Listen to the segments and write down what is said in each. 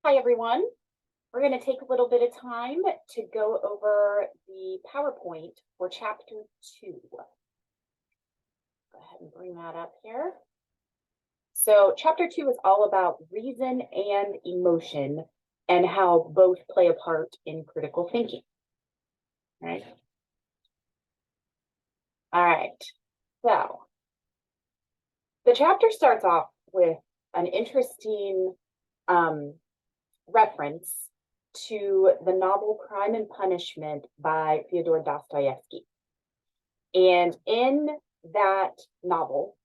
Hi, everyone. We're going to take a little bit of time to go over the PowerPoint for Chapter 2. Go ahead and bring that up here. So Chapter 2 is all about reason and emotion and how both play a part in critical thinking. Right? All right. So the chapter starts off with an interesting reference to the novel Crime and Punishment by Fyodor Dostoevsky. And in that novel,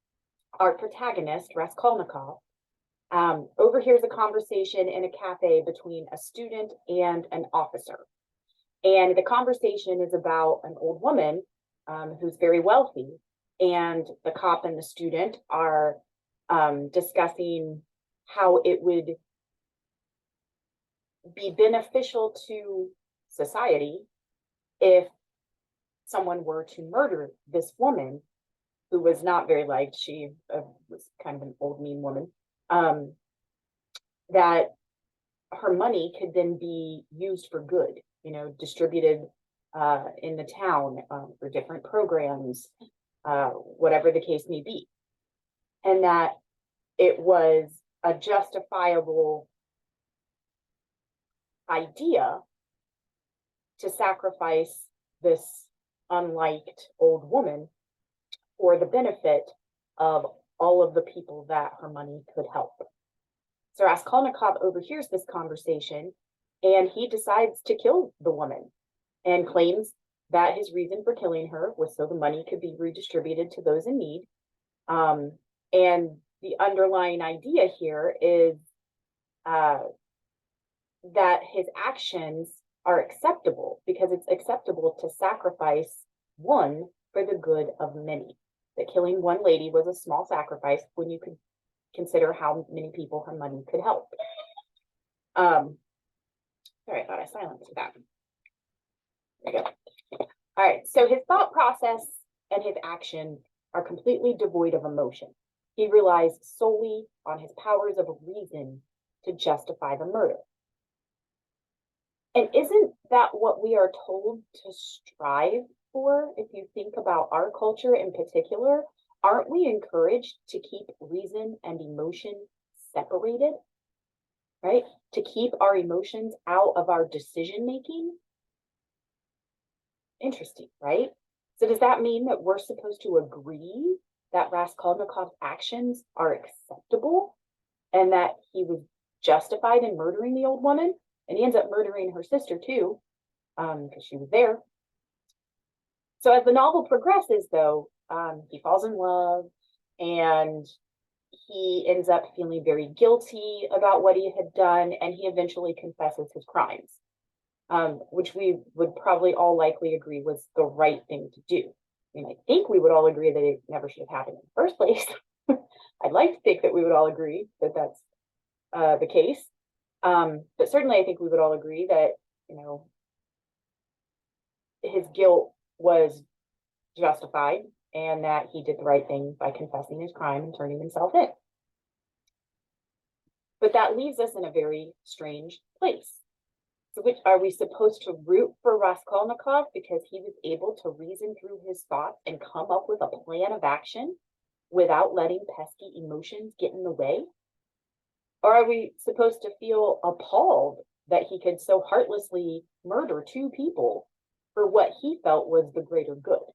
our protagonist, Raskolnikov, overhears a conversation in a cafe between a student and an officer. And the conversation is about an old woman who's very wealthy. And the cop and the student are discussing how it would be beneficial to society if someone were to murder this woman who was not very liked. She was kind of an old, mean woman. That her money could then be used for good, distributed in the town for different programs, whatever the case may be. And that it was a justifiable idea to sacrifice this unliked old woman for the benefit of all of the people that her money could help. So Raskolnikov overhears this conversation and he decides to kill the woman and claims that his reason for killing her was so the money could be redistributed to those in need. And the underlying idea here is that his actions are acceptable because it's acceptable to sacrifice one for the good of many. That killing one lady was a small sacrifice when you could consider how many people her money could help. Sorry, I thought I silenced that. There we go. All right, so his thought process and his action are completely devoid of emotion. He relies solely on his powers of reason to justify the murder. And isn't that what we are told to strive for? If you think about our culture in particular, aren't we encouraged to keep reason and emotion separated? Right? To keep our emotions out of our decision making? Interesting, right? So does that mean that we're supposed to agree that Raskolnikov's actions are acceptable and that he was justified in murdering the old woman? And he ends up murdering her sister too, because she was there. So as the novel progresses, though, he falls in love and he ends up feeling very guilty about what he had done, and he eventually confesses his crimes, which we would probably all likely agree was the right thing to do. I mean, I think we would all agree that it never should have happened in the first place. I'd like to think that we would all agree that that's the case. But certainly I think we would all agree that, his guilt was justified and that he did the right thing by confessing his crime and turning himself in. But that leaves us in a very strange place. So which are we supposed to root for Raskolnikov because he was able to reason through his thoughts and come up with a plan of action without letting pesky emotions get in the way? Or are we supposed to feel appalled that he could so heartlessly murder two people for what he felt was the greater good?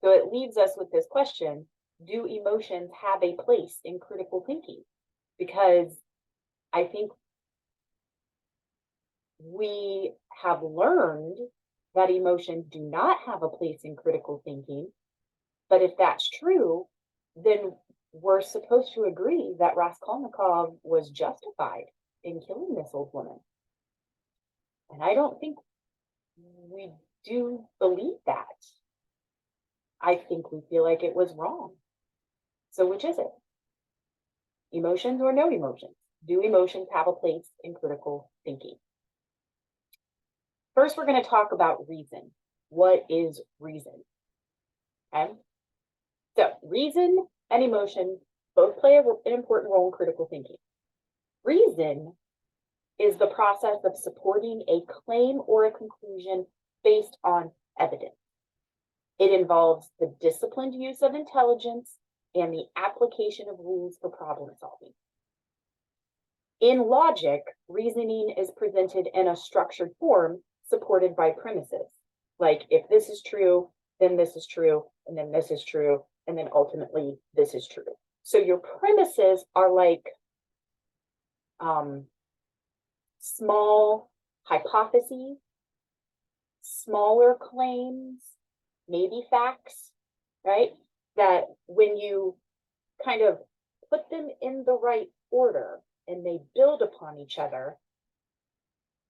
So it leaves us with this question: do emotions have a place in critical thinking? Because I think we have learned that emotions do not have a place in critical thinking. But if that's true, then we're supposed to agree that Raskolnikov was justified in killing this old woman. And I don't think we do believe that. I think we feel like it was wrong. So which is it? Emotions or no emotions? Do emotions have a place in critical thinking? First, we're going to talk about reason. What is reason? Okay. So reason and emotion both play an important role in critical thinking. Reason is the process of supporting a claim or a conclusion based on evidence. It involves the disciplined use of intelligence and the application of rules for problem solving. In logic, reasoning is presented in a structured form supported by premises. Like, if this is true, then this is true, and then this is true, and then ultimately this is true. So your premises are like small hypotheses, smaller claims, maybe facts, right? That when you kind of put them in the right order and they build upon each other,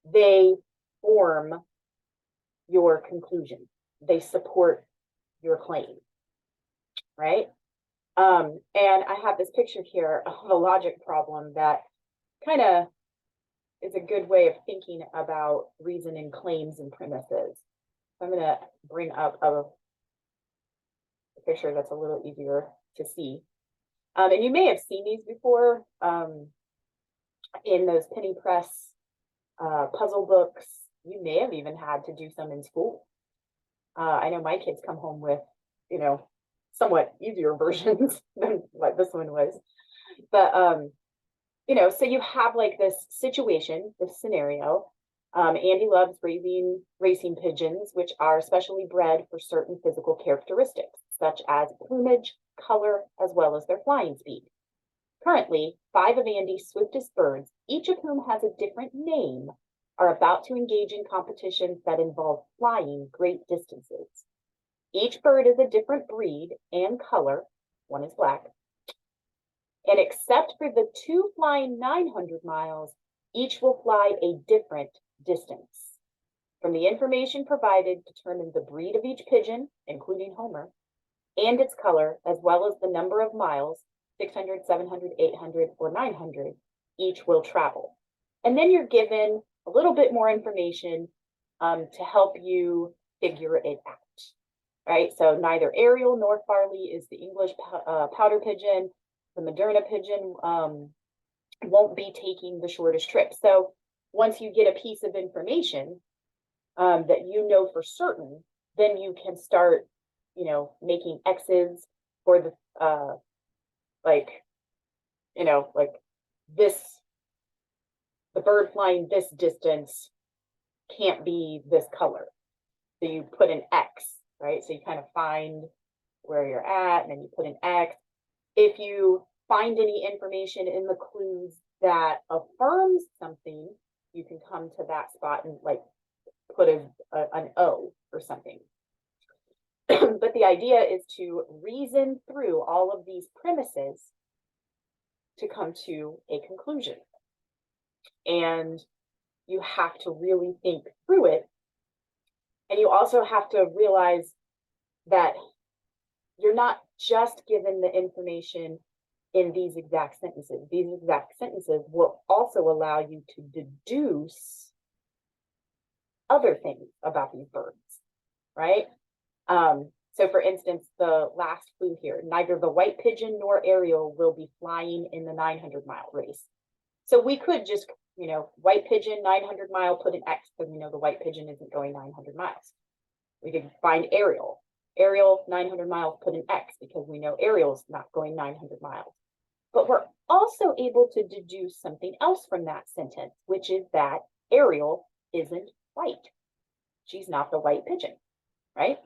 they form your conclusion. They support your claim, right? And I have this picture here of a logic problem that kind of is a good way of thinking about reasoning claims and premises. I'm going to bring up a picture that's a little easier to see. And you may have seen these before in those penny press puzzle books. You may have even had to do some in school. I know my kids come home with, somewhat easier versions than what this one was. But, so you have like this situation, this scenario. Andy loves raising racing pigeons, which are specially bred for certain physical characteristics, such as plumage, color, as well as their flying speed. Currently, 5 of Andy's swiftest birds, each of whom has a different name, are about to engage in competitions that involve flying great distances. Each bird is a different breed and color, one is black, and except for the 2 flying 900 miles, each will fly a different distance. From the information provided, determine the breed of each pigeon, including Homer, and its color, as well as the number of miles, 600, 700, 800, or 900, each will travel. And then you're given a little bit more information to help you figure it out, right? So neither Ariel nor Farley is the English powder pigeon. The Moderna pigeon won't be taking the shortest trip. So once you get a piece of information that you know for certain, then you can start, making X's for the, this, the bird flying this distance can't be this color. So you put an X, right? So you kind of find where you're at, and then you put an X. If you find any information in the clues that affirms something, you can come to that spot and put an O or something. But the idea is to reason through all of these premises to come to a conclusion. And you have to really think through it. And you also have to realize that you're not just given the information in these exact sentences. These exact sentences will also allow you to deduce other things about these birds, right? So for instance, the last clue here, neither the white pigeon nor Ariel will be flying in the 900-mile race. So we could just, white pigeon, 900-mile, put an X, because we know the white pigeon isn't going 900 miles. We could find Ariel. Ariel, 900 miles, put an X, because we know Ariel's not going 900 miles. But we're also able to deduce something else from that sentence, which is that Ariel isn't white. She's not the white pigeon, right?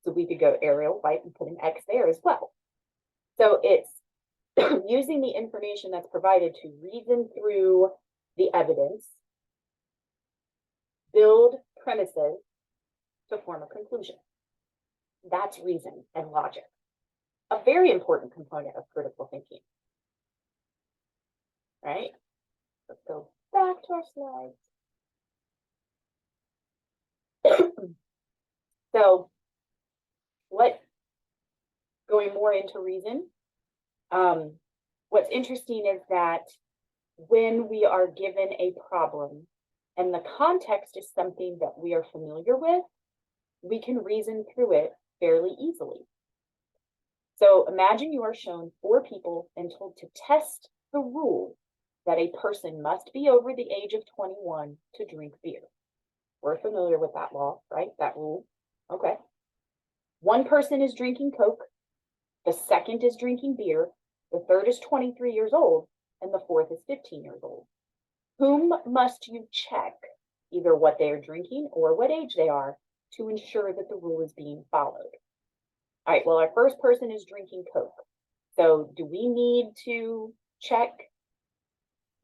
So we could go Ariel, white, and put an X there as well. So it's using the information that's provided to reason through the evidence, build premises to form a conclusion. That's reason and logic, a very important component of critical thinking, right? Let's go back to our slides. So going more into reason, what's interesting is that when we are given a problem and the context is something that we are familiar with, we can reason through it fairly easily. So imagine you are shown 4 people and told to test the rule that a person must be over the age of 21 to drink beer. We're familiar with that law, right? That rule. Okay. One person is drinking Coke, the second is drinking beer, the third is 23 years old, and the fourth is 15 years old. Whom must you check, either what they are drinking or what age they are, to ensure that the rule is being followed? All right, well, our first person is drinking Coke. So do we need to check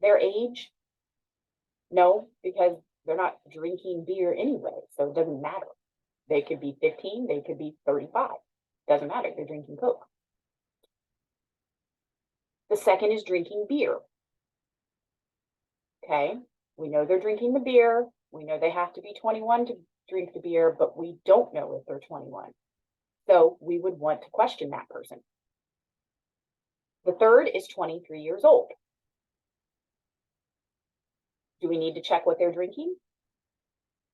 their age? No, because they're not drinking beer anyway, so it doesn't matter. They could be 15, they could be 35. Doesn't matter, they're drinking Coke. The second is drinking beer. Okay, we know they're drinking the beer. We know they have to be 21 to drink the beer, but we don't know if they're 21. So we would want to question that person. The third is 23 years old. Do we need to check what they're drinking?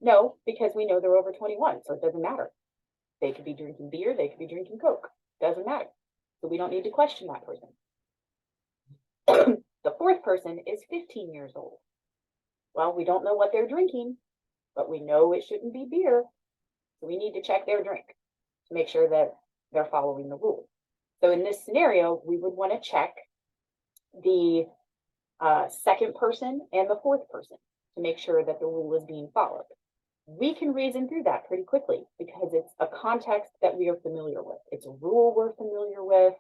No, because we know they're over 21, so it doesn't matter. They could be drinking beer, they could be drinking Coke. Doesn't matter. So we don't need to question that person. The fourth person is 15 years old. Well, we don't know what they're drinking, but we know it shouldn't be beer. So we need to check their drink to make sure that they're following the rule. So in this scenario, we would want to check the second person and the fourth person to make sure that the rule is being followed. We can reason through that pretty quickly because it's a context that we are familiar with. It's a rule we're familiar with.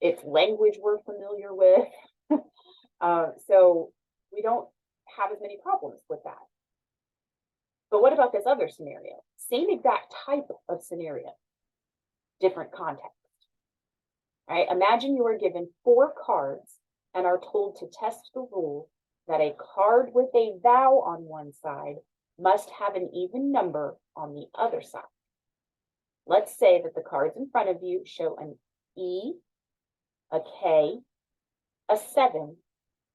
It's language we're familiar with. So we don't have as many problems with that. But what about this other scenario? Same exact type of scenario, different context. Right? Imagine you are given 4 cards and are told to test the rule that a card with a vowel on one side must have an even number on the other side. Let's say that the cards in front of you show an E, a K, a 7,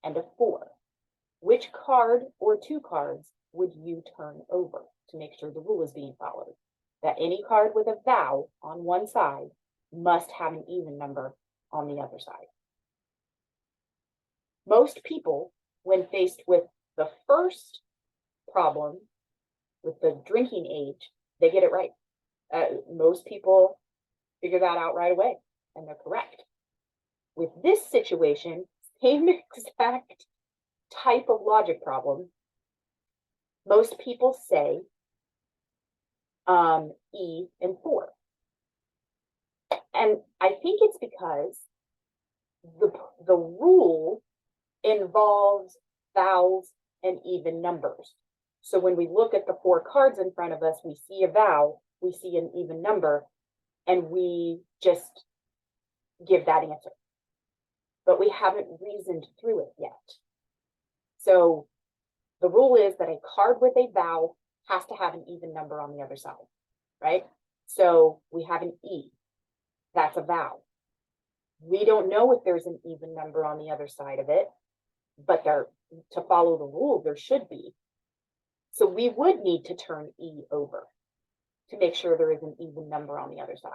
and a 4. Which card or 2 cards would you turn over to make sure the rule is being followed? That any card with a vowel on one side must have an even number on the other side. Most people, when faced with the first problem, with the drinking age, they get it right. Most people figure that out right away, and they're correct. With this situation, same exact type of logic problem, most people say E and 4. And I think it's because the rule involves vowels and even numbers. So when we look at the 4 cards in front of us, we see a vowel, we see an even number, and we just give that answer. But we haven't reasoned through it yet. So the rule is that a card with a vowel has to have an even number on the other side, right? So we have an E, that's a vowel. We don't know if there's an even number on the other side of it, but to follow the rule, there should be. So we would need to turn E over to make sure there is an even number on the other side.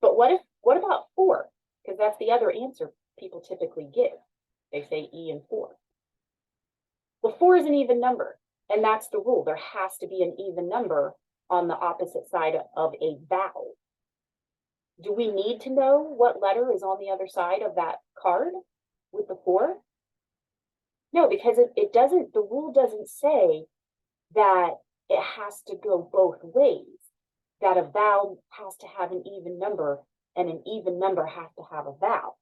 But what about 4? Because that's the other answer people typically give. They say E and 4. Well, 4 is an even number, and that's the rule. There has to be an even number on the opposite side of a vowel. Do we need to know what letter is on the other side of that card with the 4? No, because it doesn't, the rule doesn't say that it has to go both ways, that a vowel has to have an even number and an even number has to have a vowel.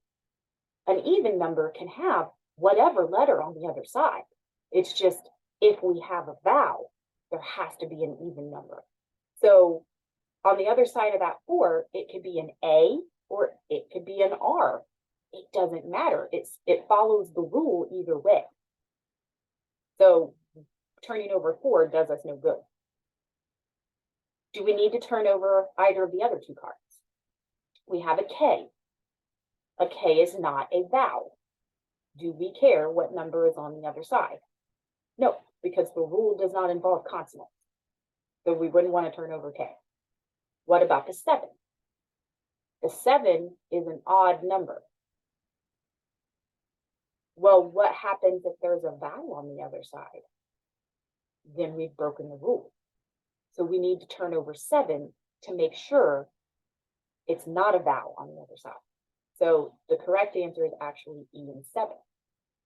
An even number can have whatever letter on the other side. It's just if we have a vowel, there has to be an even number. So on the other side of that 4, it could be an A or it could be an R. It doesn't matter. It follows the rule either way. So turning over 4 does us no good. Do we need to turn over either of the other 2 cards? We have a K. A K is not a vowel. Do we care what number is on the other side? No, because the rule does not involve consonants. So we wouldn't want to turn over K. What about the 7? The 7 is an odd number. Well, what happens if there's a vowel on the other side? Then we've broken the rule. So we need to turn over 7 to make sure it's not a vowel on the other side. So the correct answer is actually E and 7.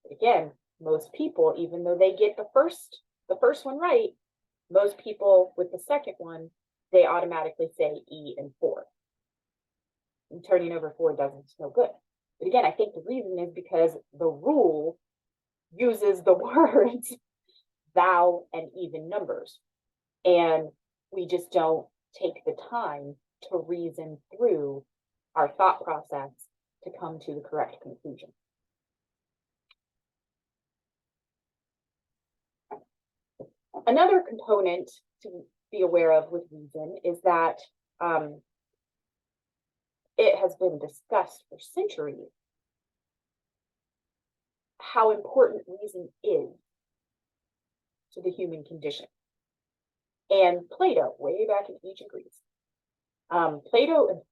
But again, most people, even though they get the first one right, most people with the second one, they automatically say E and 4. And turning over 4 doesn't no good. But again, I think the reason is because the rule uses the words vowel and even numbers. And we just don't take the time to reason through our thought process to come to the correct conclusion. Another component to be aware of with reason is that it has been discussed for centuries how important reason is to the human condition. And Plato, way back in ancient Greece, Plato,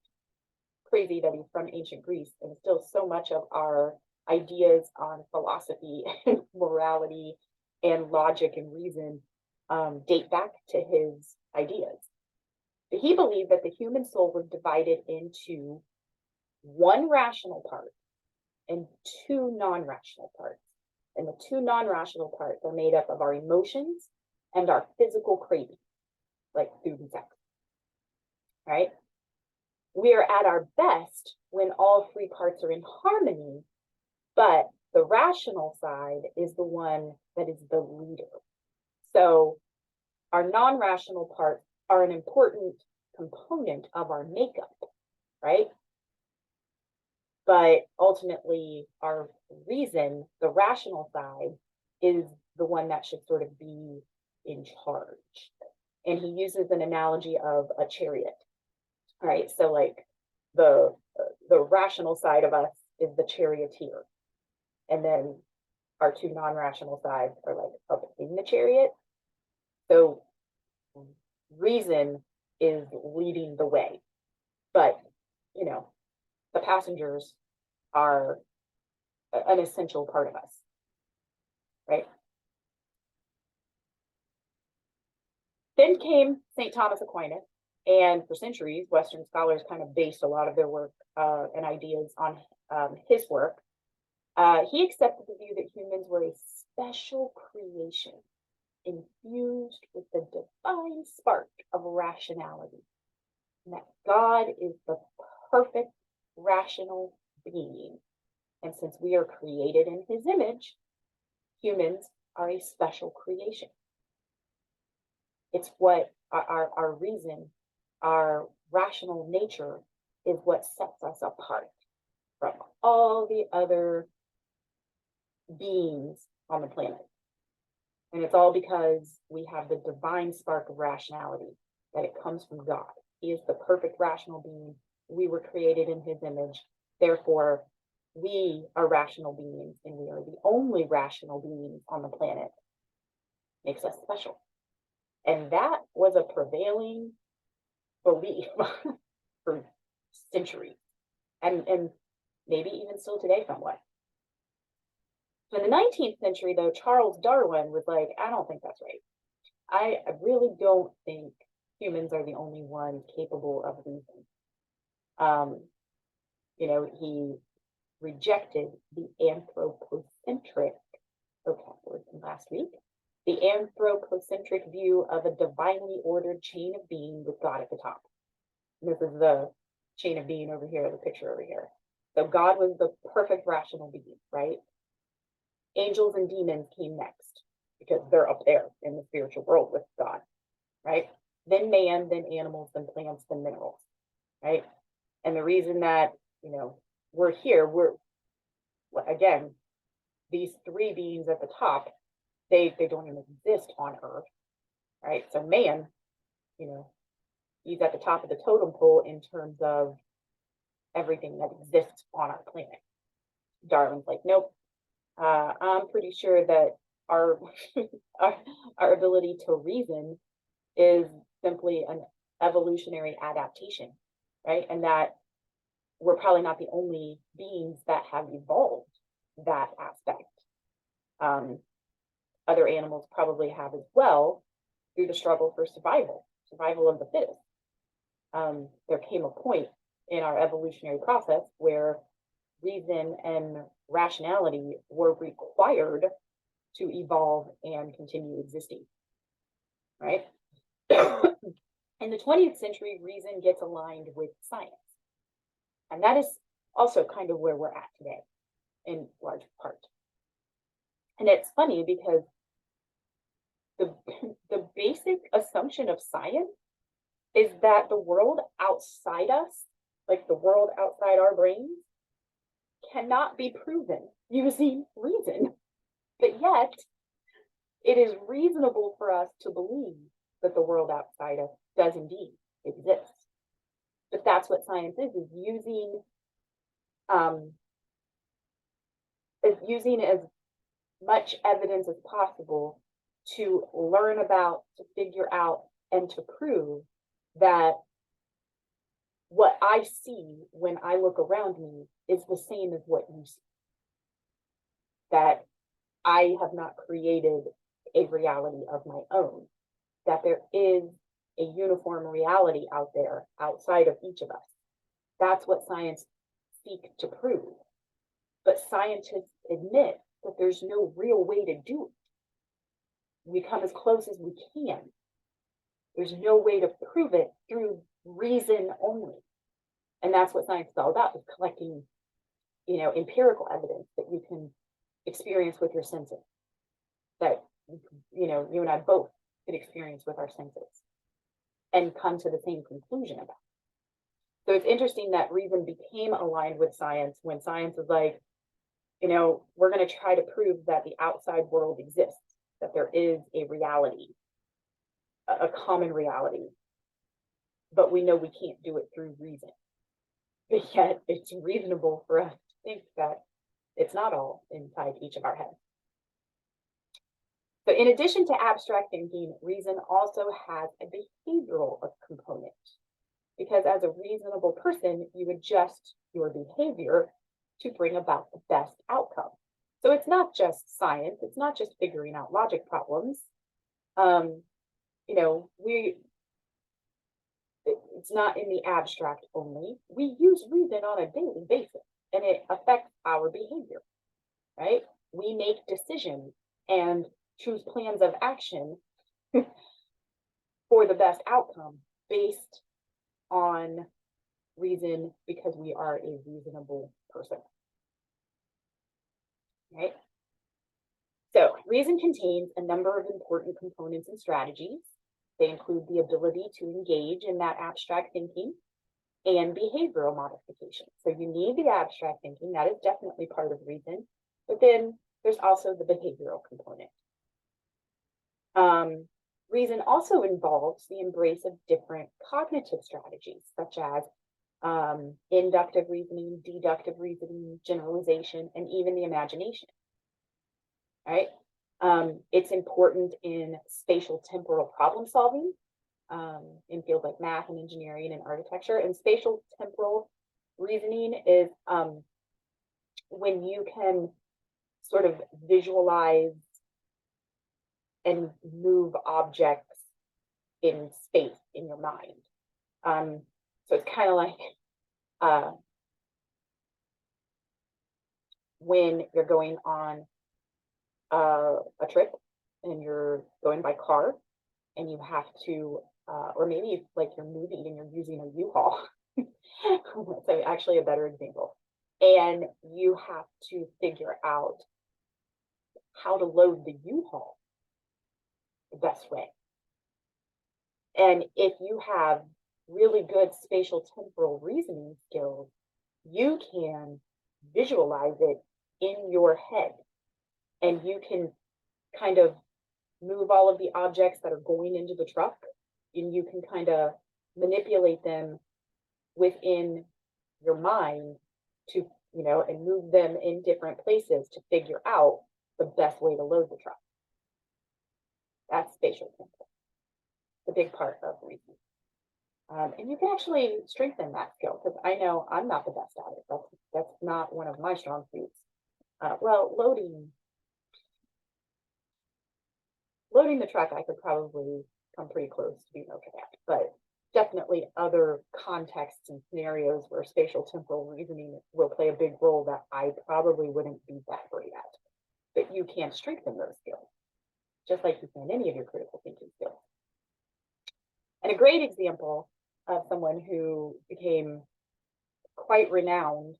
crazy that he's from ancient Greece, and still so much of our ideas on philosophy and morality and logic and reason date back to his ideas. But he believed that the human soul was divided into one rational part and 2 non-rational parts. And the 2 non-rational parts are made up of our emotions and our physical cravings, like food and sex. Right? We are at our best when all 3 parts are in harmony, but the rational side is the one that is the leader. So our non-rational parts are an important component of our makeup, right? But ultimately, our reason, the rational side, is the one that should sort of be in charge. And he uses an analogy of a chariot, right? So like the rational side of us is the charioteer. And then our 2 non-rational sides are like up in the chariot. So reason is leading the way. But, you know, the passengers are an essential part of us, right? Then came St. Thomas Aquinas, and for centuries, Western scholars kind of based a lot of their work and ideas on his work. He accepted the view that humans were a special creation infused with the divine spark of rationality, and that God is the perfect rational being. And since we are created in his image, humans are a special creation. It's what our reason, our rational nature is what sets us apart from all the other beings on the planet. And it's all because we have the divine spark of rationality, that it comes from God. He is the perfect rational being. We were created in his image. Therefore, we are rational beings, and we are the only rational beings on the planet. Makes us special. And that was a prevailing belief for centuries, and maybe even still today somewhat. In the 19th century, though, Charles Darwin was like, I don't think that's right. I really don't think humans are the only ones capable of reason. You know, he rejected the anthropocentric, okay, from last week, the anthropocentric view of a divinely ordered chain of being with God at the top. And this is the chain of being over here, the picture over here. So God was the perfect rational being, right? Angels and demons came next because they're up there in the spiritual world with God, right? Then man, then animals, then plants, then minerals, right? And the reason that, you know, we're here, again, these 3 beings at the top, they don't even exist on Earth, right? So man, you know, he's at the top of the totem pole in terms of everything that exists on our planet. Darwin's like, nope. I'm pretty sure that our ability to reason is simply an evolutionary adaptation, right? And that we're probably not the only beings that have evolved that aspect. Other animals probably have as well through the struggle for survival of the fittest. There came a point in our evolutionary process where reason and rationality were required to evolve and continue existing, right? In the 20th century, reason gets aligned with science. And that is also kind of where we're at today, in large part. And it's funny because the basic assumption of science is that the world outside us, like the world outside our brains, cannot be proven using reason. But yet, it is reasonable for us to believe that the world outside us does indeed exist. But that's what science is using as much evidence as possible to learn about, to figure out, and to prove that what I see when I look around me is the same as what you see. That I have not created a reality of my own, that there is a uniform reality out there outside of each of us. That's what science seeks to prove. But scientists admit that there's no real way to do it. We come as close as we can. There's no way to prove it through reason only. And that's what science is all about, is collecting, empirical evidence that you can experience with your senses, that, you and I both can experience with our senses and come to the same conclusion about. So it's interesting that reason became aligned with science when science was like, we're going to try to prove that the outside world exists, that there is a reality, a common reality, but we know we can't do it through reason. But yet it's reasonable for us to think that it's not all inside each of our heads. So in addition to abstract thinking, reason also has a behavioral component, because as a reasonable person, you adjust your behavior to bring about the best outcome. So it's not just science, it's not just figuring out logic problems. It's not in the abstract only. We use reason on a daily basis, and it affects our behavior, right? We make decisions and choose plans of action for the best outcome based on reason, because we are a reasonable person, right? So reason contains a number of important components and strategies. They include the ability to engage in that abstract thinking and behavioral modification. So you need the abstract thinking, that is definitely part of reason, but then there's also the behavioral component. Reason also involves the embrace of different cognitive strategies, such as inductive reasoning, deductive reasoning, generalization, and even the imagination, right? It's important in spatial temporal problem solving in fields like math and engineering and architecture. And spatial temporal reasoning is when you can sort of visualize and move objects in space in your mind. So it's kind of like when you're going on a trip and you're going by car and you have to, or maybe like you're moving and you're using a U-Haul. So actually a better example. And you have to figure out how to load the U-Haul the best way. And if you have really good spatial temporal reasoning skills, you can visualize it in your head, and you can kind of move all of the objects that are going into the truck, and you can kind of manipulate them within your mind to, and move them in different places to figure out the best way to load the truck. That's spatial temporal. The big part of reasoning. And you can actually strengthen that skill, because I know I'm not the best at it. That's not one of my strong suits. Well, loading the truck, I could probably come pretty close to being okay at, but definitely other contexts and scenarios where spatial temporal reasoning will play a big role that I probably wouldn't be that great at. But you can strengthen those skills, just like you can any of your critical thinking skills. And a great example of someone who became quite renowned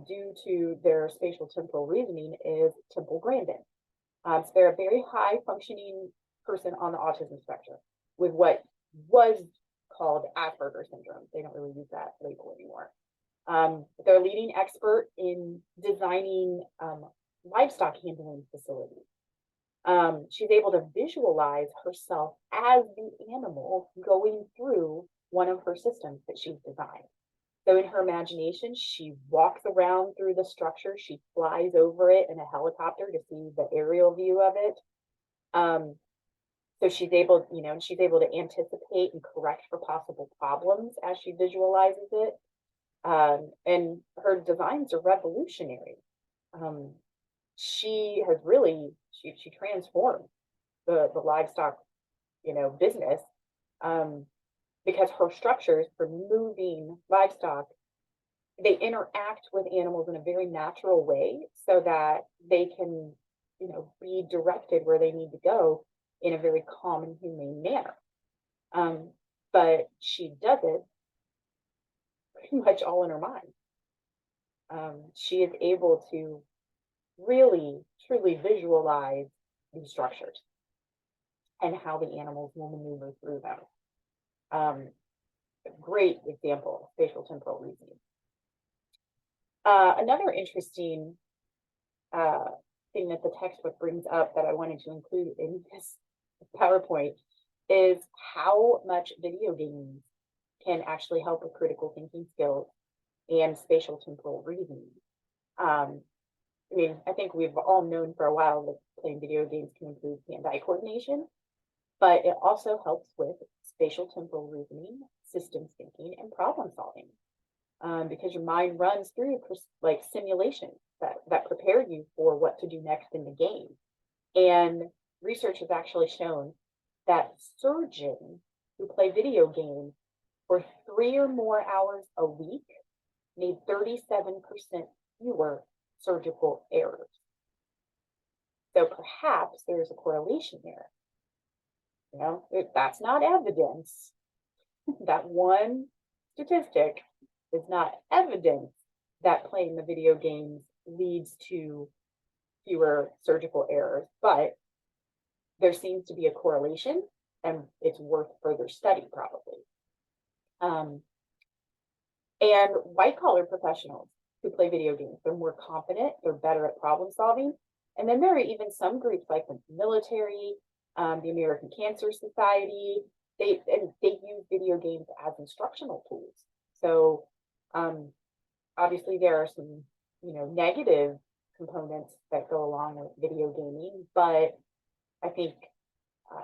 due to their spatial temporal reasoning is Temple Grandin. So they're a very high functioning person on the autism spectrum with what was called Asperger's syndrome. They don't really use that label anymore. They're a leading expert in designing livestock handling facilities. She's able to visualize herself as the animal going through one of her systems that she's designed. So in her imagination, she walks around through the structure. She flies over it in a helicopter to see the aerial view of it. So she's able, she's able to anticipate and correct for possible problems as she visualizes it. And her designs are revolutionary. She has really, she transformed the livestock, business. Because her structures for moving livestock, they interact with animals in a very natural way so that they can, be directed where they need to go in a very calm and humane manner. But she does it pretty much all in her mind. She is able to really, truly visualize these structures and how the animals will maneuver through them. Great example of spatial temporal reasoning. Another interesting thing that the textbook brings up that I wanted to include in this PowerPoint is how much video games can actually help with critical thinking skills and spatial temporal reasoning. I think we've all known for a while that playing video games can improve hand-eye coordination, but it also helps with spatial temporal reasoning, systems thinking, and problem solving, because your mind runs through like simulations that prepare you for what to do next in the game. And research has actually shown that surgeons who play video games for 3 or more hours a week made 37% fewer surgical errors. So perhaps there's a correlation there. That's not evidence. That one statistic is not evidence that playing the video games leads to fewer surgical errors, but there seems to be a correlation, and it's worth further study probably. And white-collar professionals who play video games, they're more confident, they're better at problem solving. And then there are even some groups like the military, the American Cancer Society, they use video games as instructional tools. So obviously there are some, negative components that go along with video gaming, but I think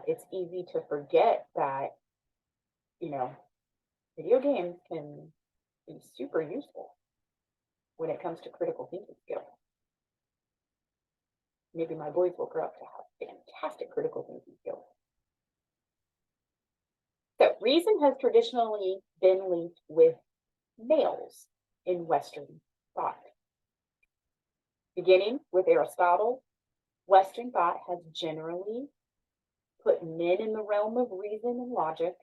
it's easy to forget that, video games can be super useful when it comes to critical thinking skills. Maybe my boys will grow up to have fantastic critical thinking skills. So reason has traditionally been linked with males in Western thought. Beginning with Aristotle, Western thought has generally put men in the realm of reason and logic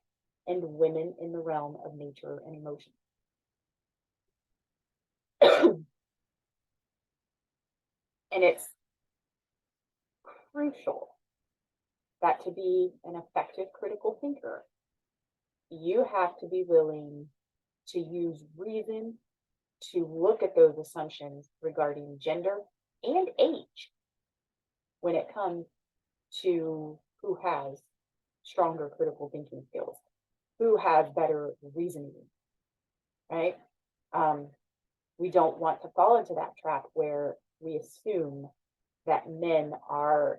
and women in the realm of nature and emotion. And it's crucial that to be an effective critical thinker, you have to be willing to use reason to look at those assumptions regarding gender and age when it comes to who has stronger critical thinking skills, who has better reasoning, right? We don't want to fall into that trap where we assume that men are,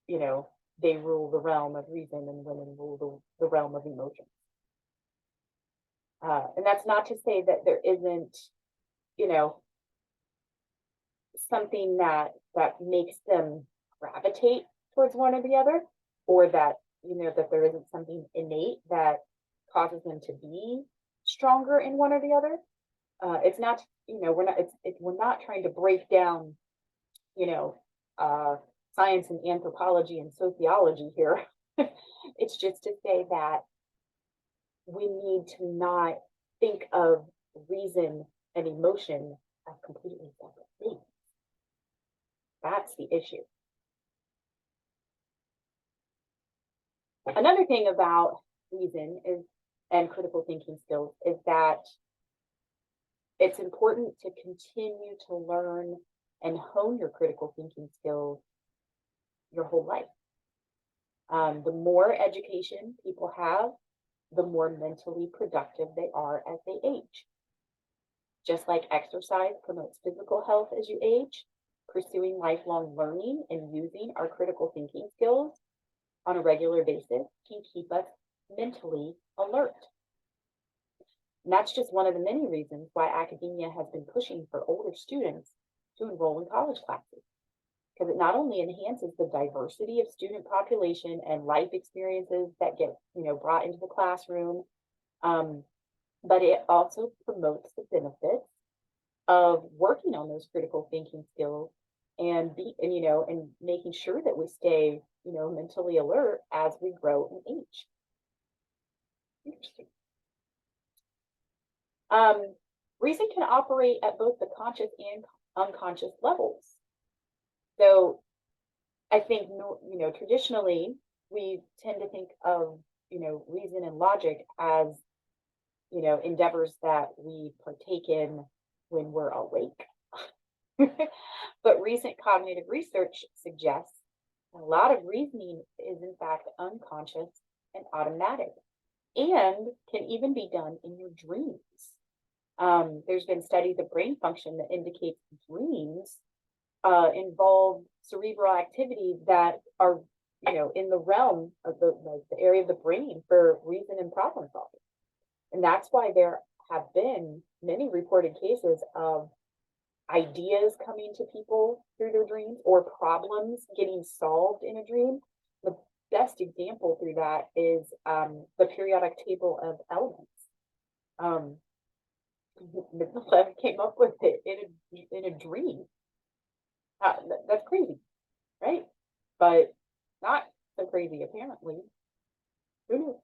they rule the realm of reason and women rule the realm of emotion. And that's not to say that there isn't, something that makes them gravitate towards one or the other, or that, that there isn't something innate that causes them to be stronger in one or the other. It's not, we're not trying to break down, science and anthropology and sociology here. It's just to say that we need to not think of reason and emotion as completely separate things. That's the issue. Another thing about reason and critical thinking skills is that it's important to continue to learn and hone your critical thinking skills your whole life. The more education people have, the more mentally productive they are as they age. Just like exercise promotes physical health as you age, pursuing lifelong learning and using our critical thinking skills on a regular basis can keep us mentally alert. And that's just one of the many reasons why academia has been pushing for older students to enroll in college classes, because it not only enhances the diversity of student population and life experiences that get, brought into the classroom, but it also promotes the benefits of working on those critical thinking skills and making sure that we stay, mentally alert as we grow in age. Interesting. Reason can operate at both the conscious and unconscious levels. So I think, traditionally we tend to think of, reason and logic as, endeavors that we partake in when we're awake. But recent cognitive research suggests a lot of reasoning is in fact unconscious and automatic, and can even be done in your dreams. There's been studies of brain function that indicates dreams involve cerebral activities that are, in the realm of the area of the brain for reason and problem solving. And that's why there have been many reported cases of ideas coming to people through their dreams or problems getting solved in a dream. The best example through that is the periodic table of elements. Mendeleev came up with it in a dream. That's crazy, right? But not so crazy, apparently. Who knew?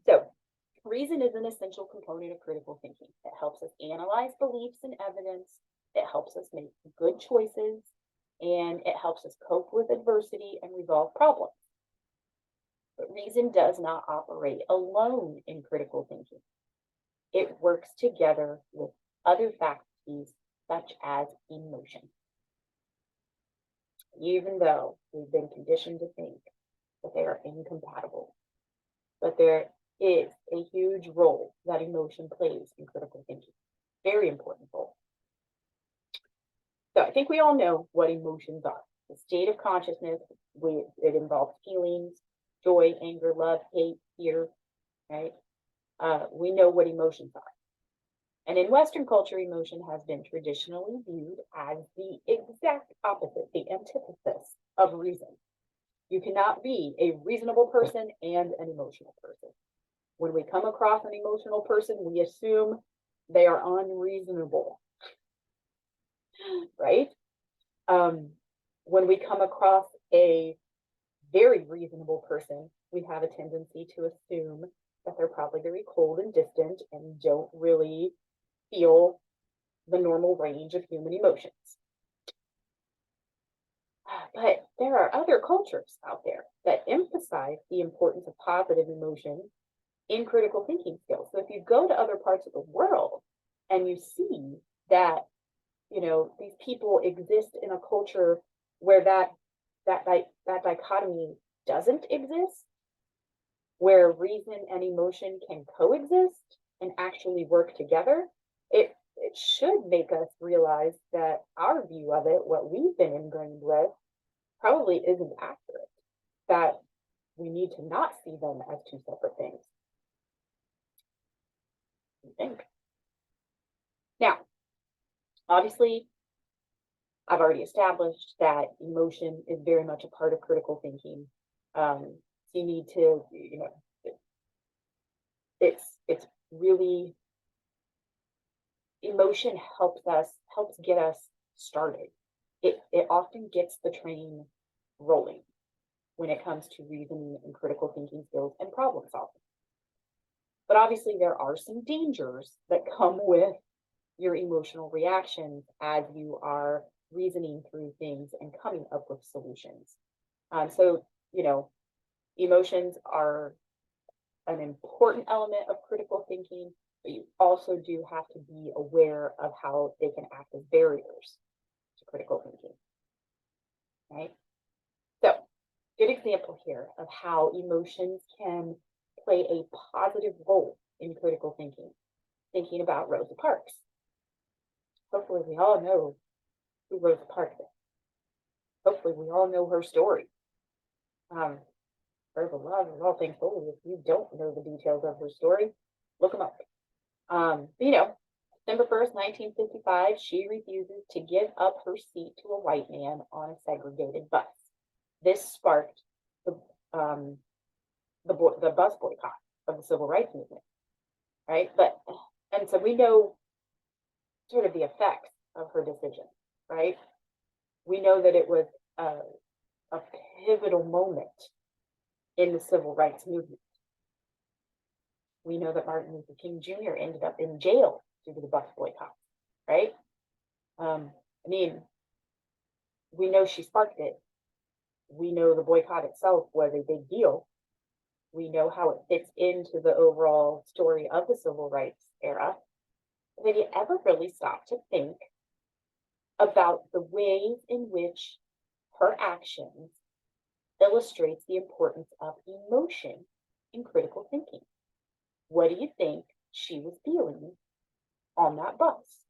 So, reason is an essential component of critical thinking. It helps us analyze beliefs and evidence. It helps us make good choices, and it helps us cope with adversity and resolve problems. But reason does not operate alone in critical thinking. It works together with other faculties such as emotion. Even though we've been conditioned to think that they are incompatible, but there is a huge role that emotion plays in critical thinking. Very important role. So I think we all know what emotions are. The state of consciousness, it involves feelings, joy, anger, love, hate, fear, right? We know what emotions are. And in Western culture, emotion has been traditionally viewed as the exact opposite, the antithesis of reason. You cannot be a reasonable person and an emotional person. When we come across an emotional person, we assume they are unreasonable, right? When we come across a very reasonable person, we have a tendency to assume that they're probably very cold and distant and don't really feel the normal range of human emotions. But there are other cultures out there that emphasize the importance of positive emotion in critical thinking skills. So if you go to other parts of the world and you see that, these people exist in a culture where that dichotomy doesn't exist, where reason and emotion can coexist and actually work together, it should make us realize that our view of it, what we've been ingrained with, probably isn't accurate, that we need to not see them as two separate things. I think. Now, Obviously, I've already established that emotion is very much a part of critical thinking. So you need to, it's really, emotion helps get us started. It often gets the train rolling when it comes to reasoning and critical thinking skills and problem solving. But obviously, there are some dangers that come with your emotional reactions as you are reasoning through things and coming up with solutions. So, emotions are an important element of critical thinking, but you also do have to be aware of how they can act as barriers to critical thinking, right? So, good example here of how emotions can play a positive role in critical thinking. Thinking about Rosa Parks. Hopefully, we all know who Rosa Parks is. Hopefully, we all know her story. For the love of all things holy, if you don't know the details of her story, look them up. December 1st, 1955, she refuses to give up her seat to a white man on a segregated bus. This sparked the bus boycott of the civil rights movement, right? And so we know sort of the effects of her decision, right? We know that it was a pivotal moment in the civil rights movement. We know that Martin Luther King Jr. ended up in jail due to the bus boycott, right? We know she sparked it. We know the boycott itself was a big deal. We know how it fits into the overall story of the civil rights era. But did you ever really stop to think about the ways in which her actions illustrates the importance of emotion in critical thinking? What do you think she was feeling on that bus?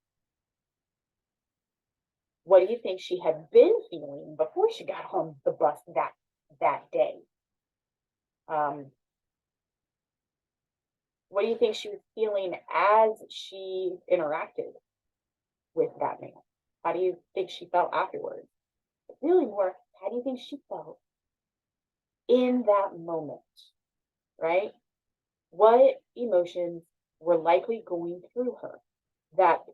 What do you think she had been feeling before she got on the bus that day? What do you think she was feeling as she interacted with that man? How do you think she felt afterwards? But really more, how do you think she felt in that moment, right? What emotions were likely going through her that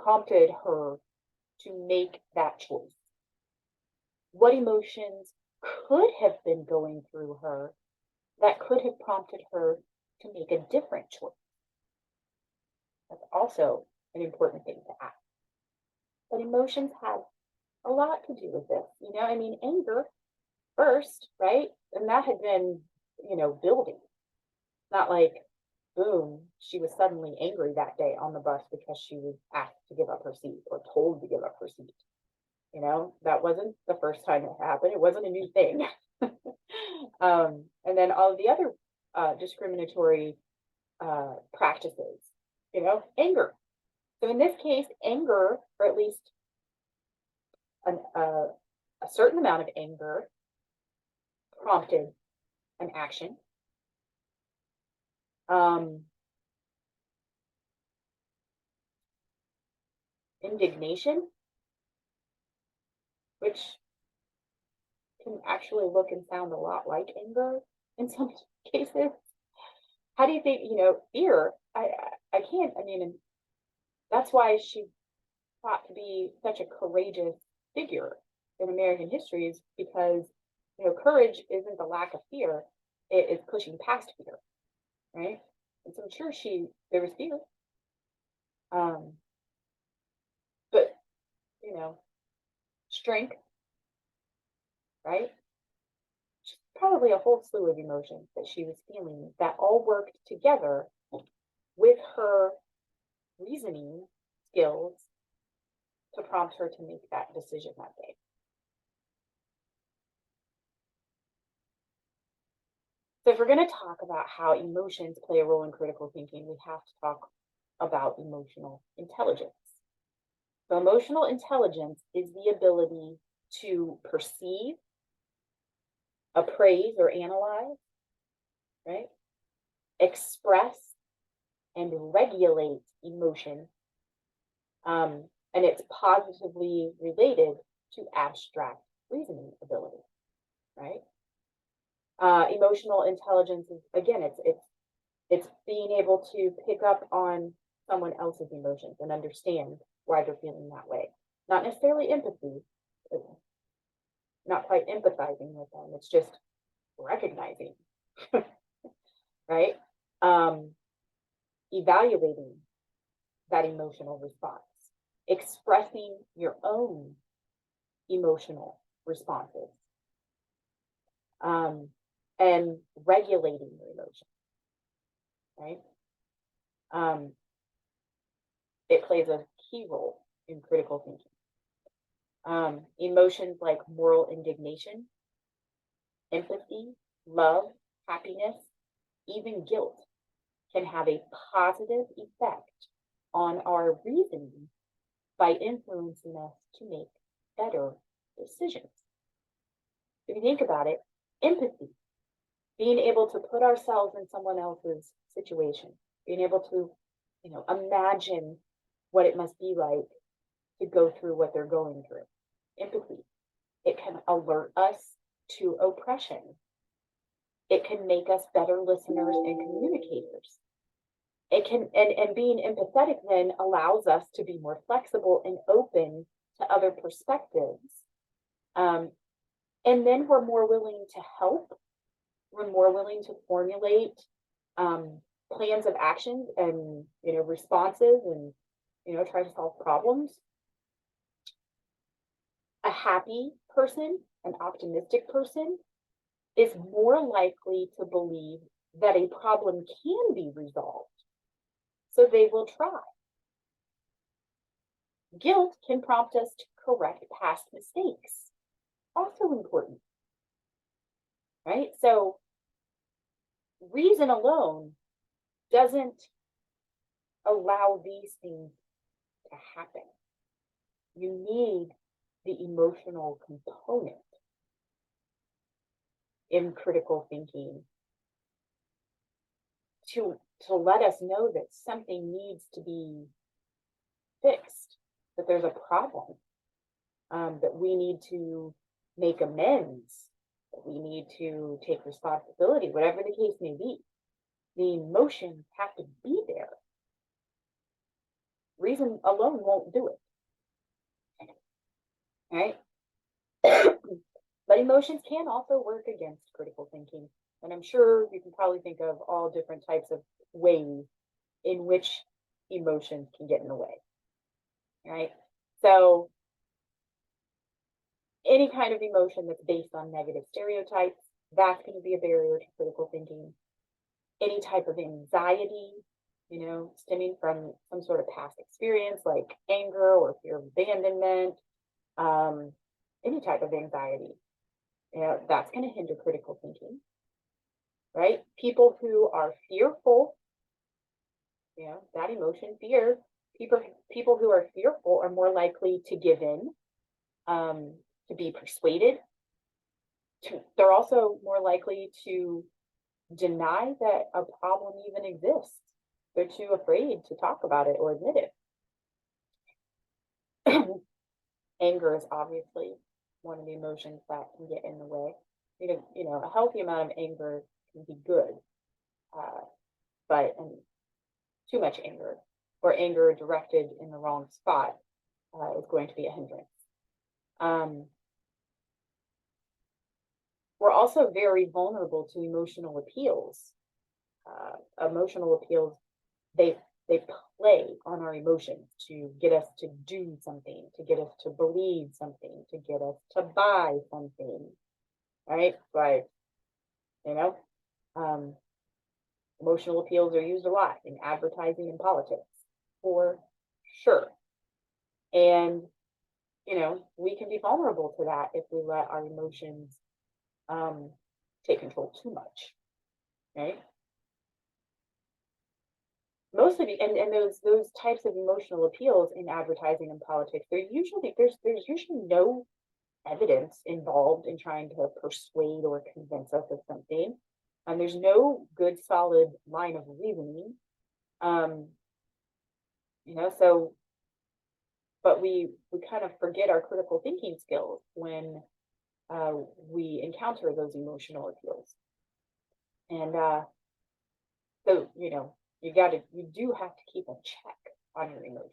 prompted her to make that choice? What emotions could have been going through her that could have prompted her to make a different choice? That's also an important thing to ask. But emotions have a lot to do with this. Anger first, right? And that had been, building. Not like, boom, she was suddenly angry that day on the bus because she was asked to give up her seat or told to give up her seat. That wasn't the first time it happened. It wasn't a new thing. And then all of the other discriminatory practices, anger. So in this case, anger, or at least a certain amount of anger, prompted an action. Indignation, which can actually look and sound a lot like anger in some cases. How do you think, fear? I can't, that's why she thought to be such a courageous figure in American history, is because, courage isn't the lack of fear, it is pushing past fear, right? And so I'm sure there was fear. But, strength, right? Probably a whole slew of emotions that she was feeling that all worked together with her reasoning skills to prompt her to make that decision that day. So if we're going to talk about how emotions play a role in critical thinking, we have to talk about emotional intelligence. So emotional intelligence is the ability to perceive, appraise or analyze, right? Express and regulate emotion And it's positively related to abstract reasoning ability, right? Emotional intelligence is, again, it's being able to pick up on someone else's emotions and understand why they're feeling that way. Not necessarily empathy, not quite empathizing with them. It's just recognizing, right? Evaluating that emotional response, expressing your own emotional responses, and regulating your emotions, right? It plays a key role in critical thinking. Emotions like moral indignation, empathy, love, happiness, even guilt can have a positive effect on our reasoning by influencing us to make better decisions. If you think about it, empathy, being able to put ourselves in someone else's situation, being able to, imagine what it must be like to go through what they're going through. Empathy, it can alert us to oppression. It can make us better listeners and communicators. It can, and being empathetic then allows us to be more flexible and open to other perspectives. And then we're more willing to help. We're more willing to formulate plans of action and, responses and, try to solve problems. A happy person, an optimistic person, is more likely to believe that a problem can be resolved. So they will try. Guilt can prompt us to correct past mistakes. Also important, right? So reason alone doesn't allow these things to happen. You need the emotional component in critical thinking to let us know that something needs to be fixed, that there's a problem, that we need to make amends, that we need to take responsibility, whatever the case may be. The emotions have to be there. Reason alone won't do it. Right? But emotions can also work against critical thinking. And I'm sure you can probably think of all different types of ways in which emotions can get in the way. Right? So any kind of emotion that's based on negative stereotypes, that's going to be a barrier to critical thinking. Any type of anxiety, stemming from some sort of past experience like anger or fear of abandonment, any type of anxiety, that's going to hinder critical thinking, right? People who are fearful, that emotion, fear, people who are fearful are more likely to give in, to be persuaded. They're also more likely to deny that a problem even exists. They're too afraid to talk about it or admit it. Anger is obviously one of the emotions that can get in the way. A healthy amount of anger can be good, but too much anger or anger directed in the wrong spot is going to be a hindrance. We're also very vulnerable to emotional appeals. Emotional appeals, they play on our emotions to get us to do something, to get us to believe something, to get us to buy something, right? Like, emotional appeals are used a lot in advertising and politics, for sure. And, we can be vulnerable to that if we let our emotions take control too much, right? Most of the and those types of emotional appeals in advertising and politics, there's usually no evidence involved in trying to persuade or convince us of something, and there's no good solid line of reasoning. So but we kind of forget our critical thinking skills when we encounter those emotional appeals. And so, you know, you do have to keep a check on your emotions.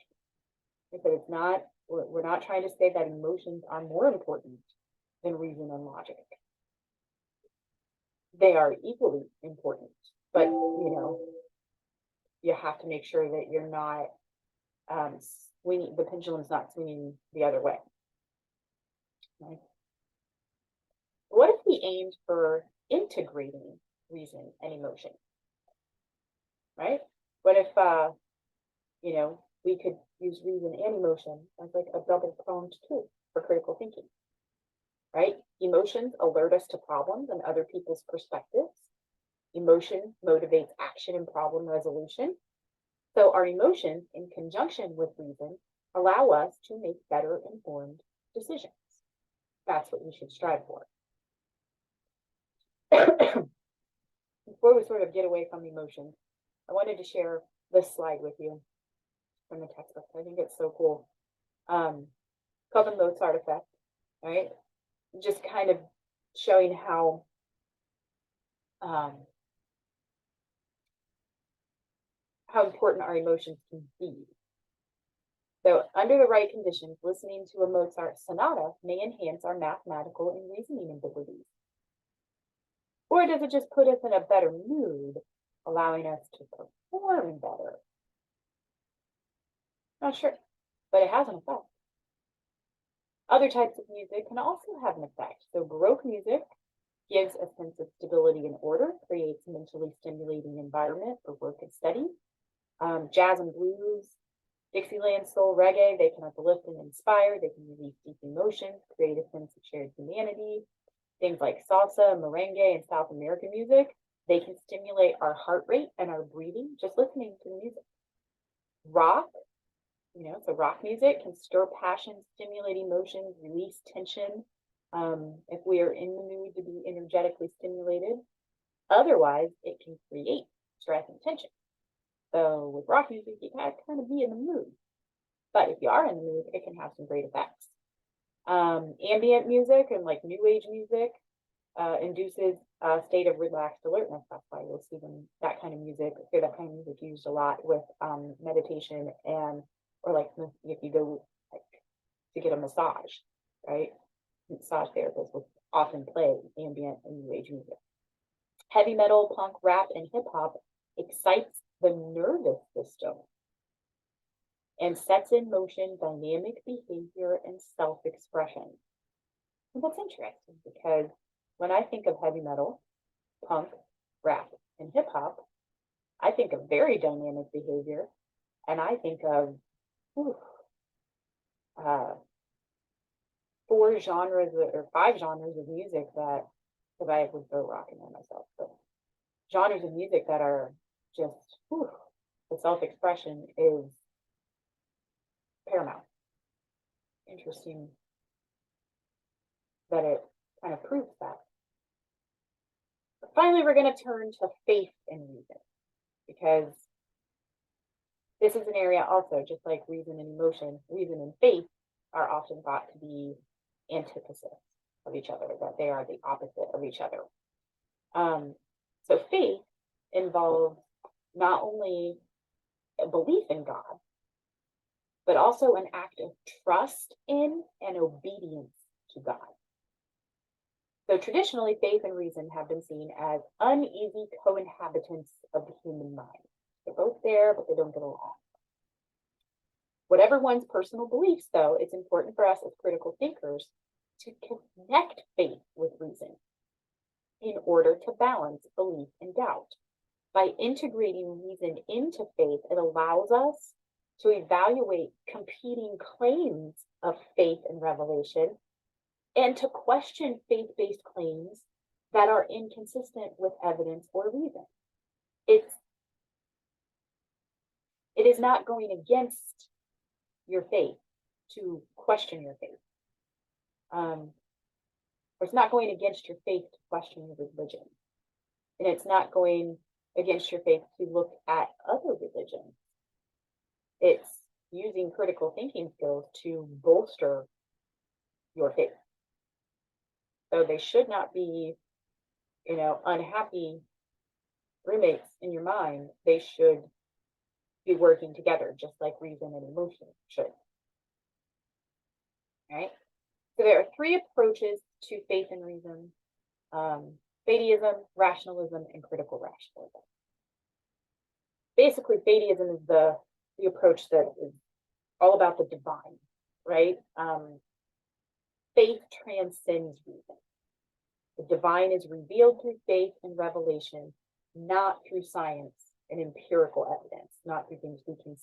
Because it's not, we're not trying to say that emotions are more important than reason and logic. They are equally important, but you know, you have to make sure that you're not swinging, the pendulum's not swinging the other way. Right? What if we aimed for integrating reason and emotion? Right? What if you know, we could use reason and emotion as like a double-pronged tool for critical thinking? Right? Emotions alert us to problems and other people's perspectives. Emotion motivates action and problem resolution. So our emotions, in conjunction with reason, allow us to make better informed decisions. That's what we should strive for. Before we sort of get away from emotions, I wanted to share this slide with you from the textbook. I think it's so cool. Called the Mozart effect, right? Just kind of showing how important our emotions can be. So under the right conditions, listening to a Mozart sonata may enhance our mathematical and reasoning abilities. Or does it just put us in a better mood, allowing us to perform better? Not sure, but it has an effect. Other types of music can also have an effect. So Baroque music gives a sense of stability and order, creates a mentally stimulating environment for work and study. Jazz and blues, Dixieland, soul, reggae, they can uplift and inspire. They can release deep emotions, create a sense of shared humanity. Things like salsa, merengue, and South American music, they can stimulate our heart rate and our breathing just listening to the music. Rock, you know, so rock music can stir passion, stimulate emotions, release tension. If we are in the mood to be energetically stimulated, otherwise it can create stress and tension. So with rock music, you gotta kind of be in the mood. But if you are in the mood, it can have some great effects. Ambient music and like new age music induces a state of relaxed alertness. That's why you'll see that kind of music, hear that kind of music used a lot with meditation and, or like if you go like to get a massage, right? Massage therapists will often play ambient and new age music. Heavy metal, punk, rap, and hip hop excites the nervous system and sets in motion dynamic behavior and self-expression. And that's interesting because when I think of heavy metal, punk, rap, and hip hop, I think of very dynamic behavior, and I think of 4 genres or 5 genres of music that, because I would throw rock in there myself, but genres of music that are just, the self-expression is paramount. Interesting that it kind of proves that. But finally, we're going to turn to faith and reason, because this is an area also, just like reason and emotion, reason and faith are often thought to be antithesis of each other, that they are the opposite of each other. So faith involves not only a belief in God, but also an act of trust in and obedience to God. So traditionally, faith and reason have been seen as uneasy co-inhabitants of the human mind. They're both there, but they don't get along. Whatever one's personal beliefs, though, it's important for us as critical thinkers to connect faith with reason in order to balance belief and doubt. By integrating reason into faith, it allows us to evaluate competing claims of faith and revelation and to question faith-based claims that are inconsistent with evidence or reason. It is not going against your faith to question your faith. Or it's not going against your faith to question your religion. And it's not going against your faith to look at other religions. It's using critical thinking skills to bolster your faith. So they should not be, unhappy roommates in your mind. They should be working together, just like reason and emotion should. Right? So there are three approaches to faith and reason: Fadeism, rationalism, and critical rationalism. Basically, Fadeism is the approach that is all about the divine, right? Faith transcends reason. The divine is revealed through faith and revelation, not through science and empirical evidence, not through things we can,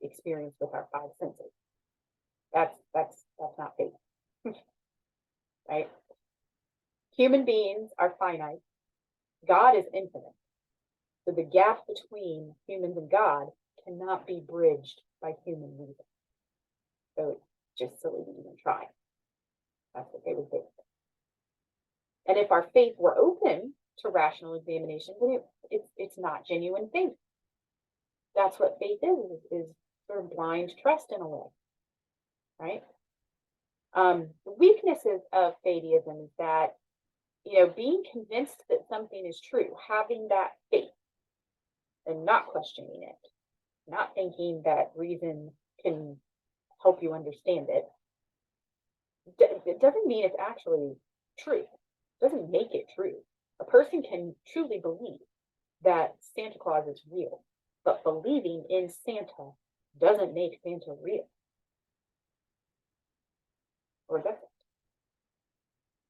experience with our five senses. That's not faith, right? Human beings are finite. God is infinite. So the gap between humans and God cannot be bridged by human reason. So it's just silly to even try. That's what they would say. And if our faith were open to rational examination, then it's not genuine faith. That's what faith is sort of blind trust in a way, right? The weaknesses of Fadeism is that, being convinced that something is true, having that faith and not questioning it, not thinking that reason can help you understand it, it doesn't mean it's actually true. It doesn't make it true. A person can truly believe that Santa Claus is real, but believing in Santa doesn't make Santa real. Or does it?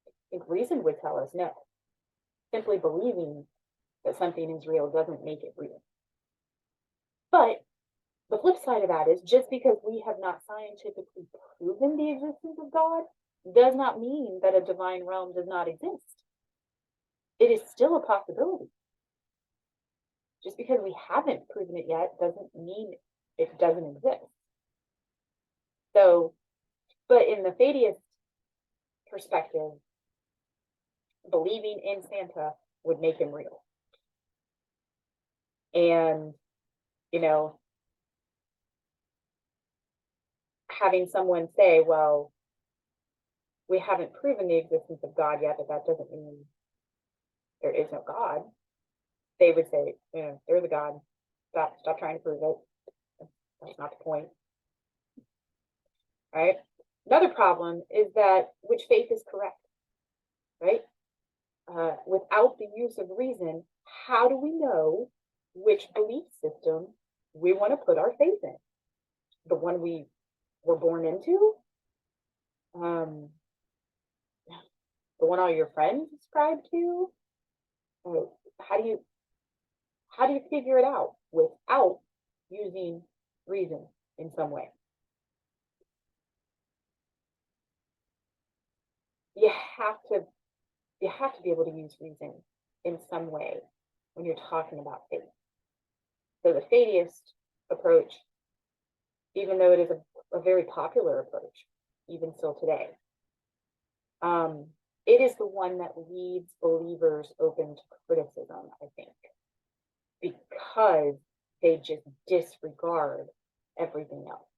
I think reason would tell us no. Simply believing that something is real doesn't make it real. But the flip side of that is, just because we have not scientifically proven the existence of God does not mean that a divine realm does not exist. It is still a possibility. Just because we haven't proven it yet doesn't mean it doesn't exist. So, but in the Fadeist perspective, believing in Santa would make him real. And, having someone say, well, we haven't proven the existence of God yet, but that doesn't mean there is no God. They would say, there's a God. Stop trying to prove it. That's not the point. Right? Another problem is that which faith is correct, right? Without the use of reason, how do we know which belief system we want to put our faith in? The one we were born into? The one all your friends subscribe to? How do you figure it out without using reason in some way? You have to be able to use reason in some way when you're talking about faith. So the Fadeist approach, even though it is a very popular approach, even still today, it is the one that leaves believers open to criticism, I think, because they just disregard everything else.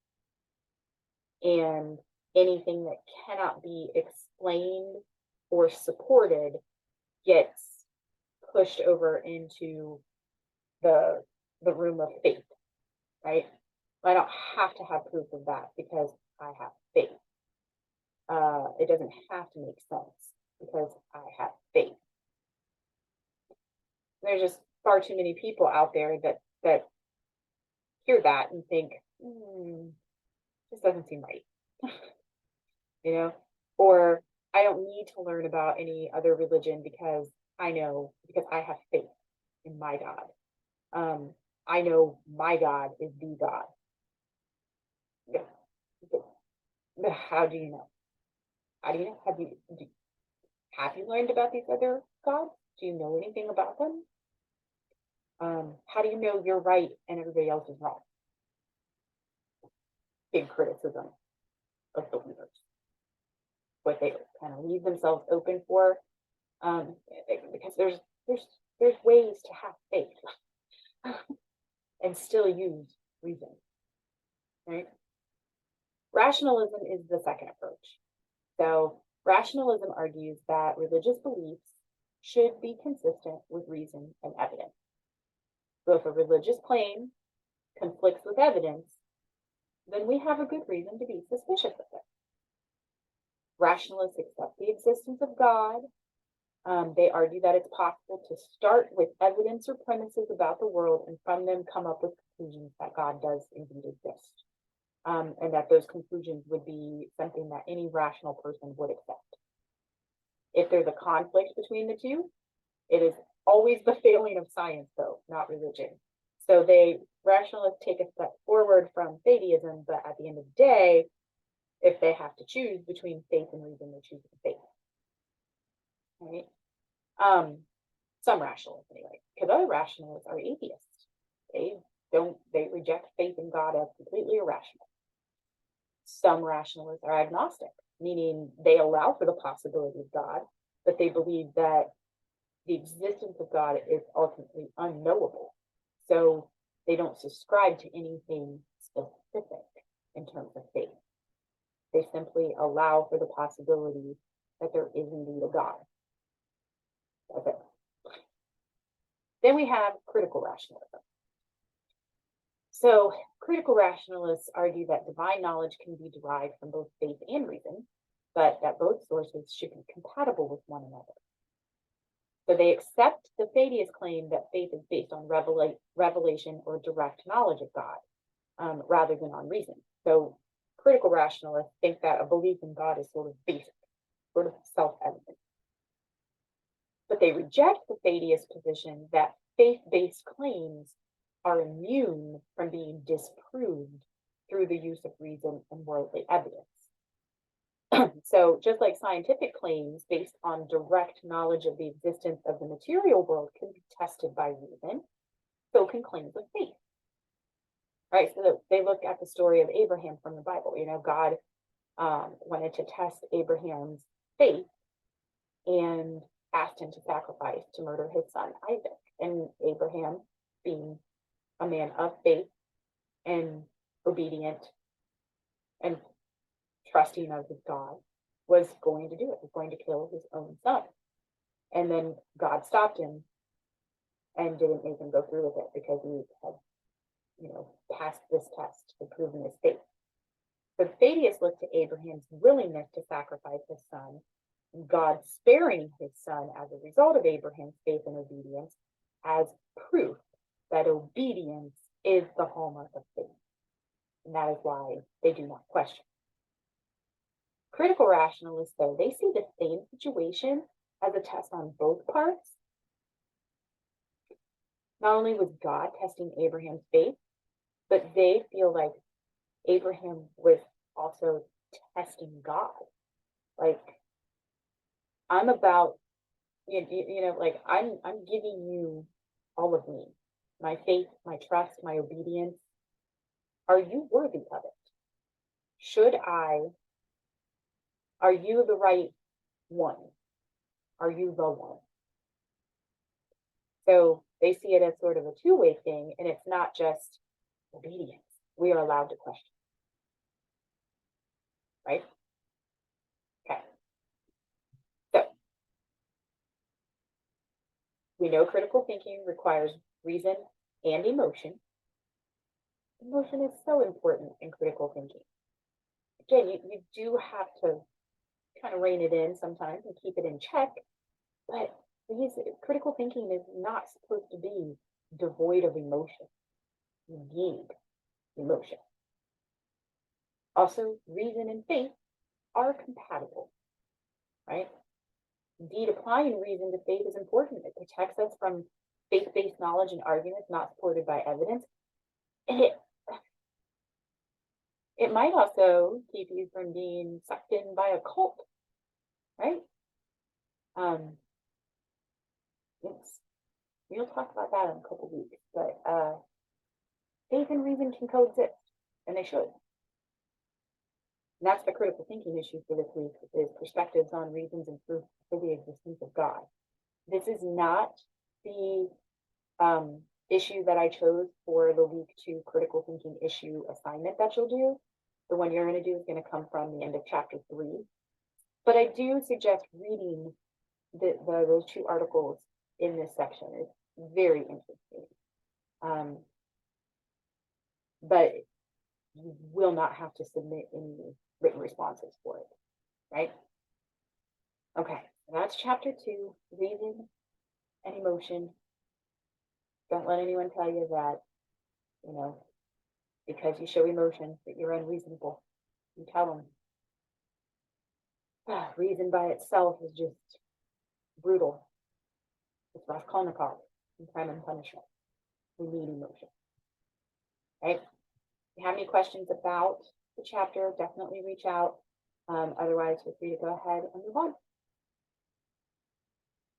And anything that cannot be explained or supported gets pushed over into the room of faith, right? I don't have to have proof of that because I have faith. It doesn't have to make sense because I have faith. There's just far too many people out there that hear that and think, this doesn't seem right. Or I don't need to learn about any other religion because I have faith in my God. I know my God is the God. How do you know? How do you know? Have you learned about these other gods? Do you know anything about them? How do you know you're right and everybody else is wrong? Big criticism of believers. What they kind of leave themselves open for, because there's ways to have faith and still use reason. right? Rationalism is the second approach. So rationalism argues that religious beliefs should be consistent with reason and evidence. So if a religious claim conflicts with evidence, then we have a good reason to be suspicious of it. Rationalists accept the existence of God. They argue that it's possible to start with evidence or premises about the world and from them come up with conclusions that God does indeed exist. And that those conclusions would be something that any rational person would accept. If there's a conflict between the two, it is always the failing of science, though, not religion. So rationalists take a step forward from theism, but at the end of the day, if they have to choose between faith and reason, they choose faith. Right? Some rationalists anyway, because other rationalists are atheists. They reject faith in God as completely irrational. Some rationalists are agnostic, meaning they allow for the possibility of God, but they believe that the existence of God is ultimately unknowable. So they don't subscribe to anything specific in terms of faith. They simply allow for the possibility that there is indeed a God. That's it. Then we have critical rationalism. So critical rationalists argue that divine knowledge can be derived from both faith and reason, but that both sources should be compatible with one another. So they accept the theist claim that faith is based on revelation or direct knowledge of God, rather than on reason. So critical rationalists think that a belief in God is sort of basic, sort of self-evident. But they reject the theist position that faith-based claims are immune from being disproved through the use of reason and worldly evidence. So just like scientific claims based on direct knowledge of the existence of the material world can be tested by reason, so can claims of faith. Right? So they look at the story of Abraham from the Bible. God wanted to test Abraham's faith and asked him to sacrifice, to murder his son Isaac. And Abraham, being a man of faith and obedient and trusting of his God, was going to do it, was going to kill his own son. And then God stopped him and didn't make him go through with it because he had, passed this test and proven his faith. The theists looked to Abraham's willingness to sacrifice his son, God sparing his son as a result of Abraham's faith and obedience, as proof that obedience is the hallmark of faith. And that is why they do not question. Critical rationalists, though, they see the same situation as a test on both parts. Not only was God testing Abraham's faith, but they feel like Abraham was also testing God. Like, I'm about, I'm giving you all of me, my faith, my trust, my obedience. Are you worthy of it? Are you the right one? Are you the one? So they see it as sort of a two-way thing, and it's not just obedience. We are allowed to question. Right? Okay. So we know critical thinking requires reason and emotion. Emotion is so important in critical thinking. Again, you do have to kind of rein it in sometimes and keep it in check, but critical thinking is not supposed to be devoid of emotion. You need emotion. Also, reason and faith are compatible, right? Indeed, applying reason to faith is important. It protects us from faith-based knowledge and arguments not supported by evidence. And it might also keep you from being sucked in by a cult, right? We'll talk about that in a couple of weeks, but faith and reason can coexist, and they should. And that's the critical thinking issue for this week, is perspectives on reasons and proof for the existence of God. This is not the issue that I chose for the week 2 critical thinking issue assignment that you'll do. The one you're going to do is going to come from the end of chapter 3. But I do suggest reading those 2 articles in this section. It's very interesting. But you will not have to submit any written responses for it, right? Okay, that's chapter 2, reason and emotion. Don't let anyone tell you that, you know, because you show emotion that you're unreasonable. You tell them. Reason by itself is just brutal. It's Raskolnikov in Crime and Punishment. We need emotion, right? If you have any questions about the chapter, definitely reach out. Otherwise, feel free to go ahead and move on.